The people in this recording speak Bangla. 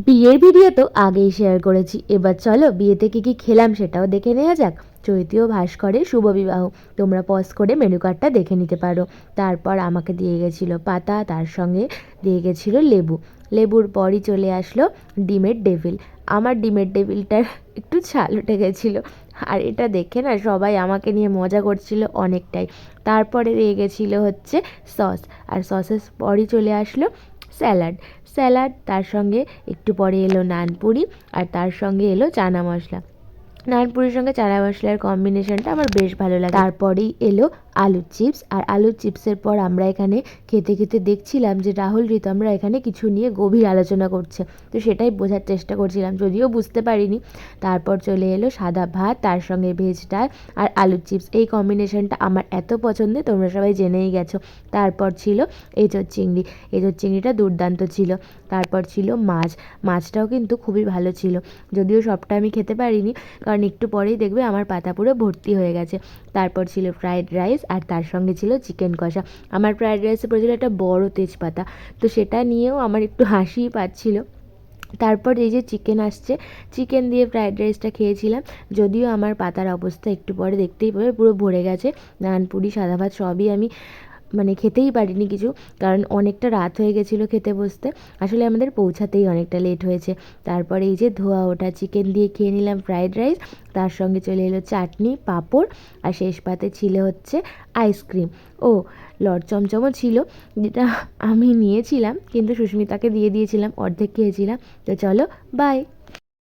বিয়ের ভিডিও তো আগেই শেয়ার করেছি, এবার চলো বিয়েতে কী কী খেলাম সেটাও দেখে নেওয়া যাক। চৈতীয় ভাস্করের শুভ বিবাহ, তোমরা পজ করে মেনু কার্ডটা দেখে নিতে পারো। তারপর আমাকে দিয়ে গেছিলো পাতা, তার সঙ্গে দিয়ে গেছিলো লেবু। লেবুর পরই চলে আসলো ডিমের ডেভিল। আমার ডিমের ডেভিলটার একটু ছাল উঠে গেছিলো, আর এটা দেখে না সবাই আমাকে নিয়ে মজা করছিল অনেকটাই। তারপরে দিয়ে গেছিলো হচ্ছে সস, আর সসের পরই চলে আসলো স্যালাড। স্যালাড, তার সঙ্গে একটু পরে এলো নানপুরি, আর তার সঙ্গে এলো চানা মশলা। নানপুরির সঙ্গে চানা মশলার কম্বিনেশনটা আমার বেশ ভালো লাগে। তারপরেই এলো আলুর চিপস, আর আলুর চিপসের পর আমরা এখানে খেতে খেতে দেখছিলাম যে রাহুল ঋতমরা এখানে কিছু নিয়ে গভীর আলোচনা করছে, তো সেটাই বোঝার চেষ্টা করছিলাম, যদিও বুঝতে পারিনি। তারপর চলে এলো সাদা ভাত, তার সঙ্গে ভেজ ডাল আর আলুর চিপস। এই কম্বিনেশনটা আমার এত পছন্দের, তোমরা সবাই জেনেই গেছো। তারপর ছিল এঁচোড় চিংড়ি, এঁচোড় চিংড়িটা দুর্দান্ত ছিল। তারপর ছিল মাছ, মাছটাও কিন্তু খুবই ভালো ছিল, যদিও সবটা আমি খেতে পারিনি, কারণ একটু পরেই দেখবে আমার পাতা পুরো ভর্তি হয়ে গেছে। তারপর ছিল ফ্রায়েড রাইস, আর তার সঙ্গে ছিল চিকেন কষা। আমার ফ্রায়েড রাইসে পড়েছিল একটা বড় তেজপাতা, তো সেটা নিয়েও আমার একটু হাসিই পাচ্ছিল। তারপর এই যে চিকেন আসছে, চিকেন দিয়ে ফ্রায়েড রাইসটা খেয়েছিলাম, যদিও আমার পাতার অবস্থা একটু পরে দেখতেই পাবে পুরো ভরে গেছে। নানপুরি, সাদা ভাত সবই আমি মানে খেতেই পারিনি কিছু, কারণ অনেকটা রাত হয়ে গেছিলো খেতে বসতে। আসলে আমাদের পৌঁছাতেই অনেকটা লেট হয়েছে। তারপরে এই যে ধোয়া ওঠা চিকেন দিয়ে খেয়ে নিলাম ফ্রায়েড রাইস, তার সঙ্গে চলে এলো চাটনি, পাঁপড়, আর শেষ পাতে ছিল হচ্ছে আইসক্রিম। ও, লট চমচমও ছিল, যেটা আমি নিয়েছিলাম কিন্তু সুস্মিতাকে দিয়ে দিয়েছিলাম, অর্ধেক খেয়েছিলাম। তো চলো, বাই।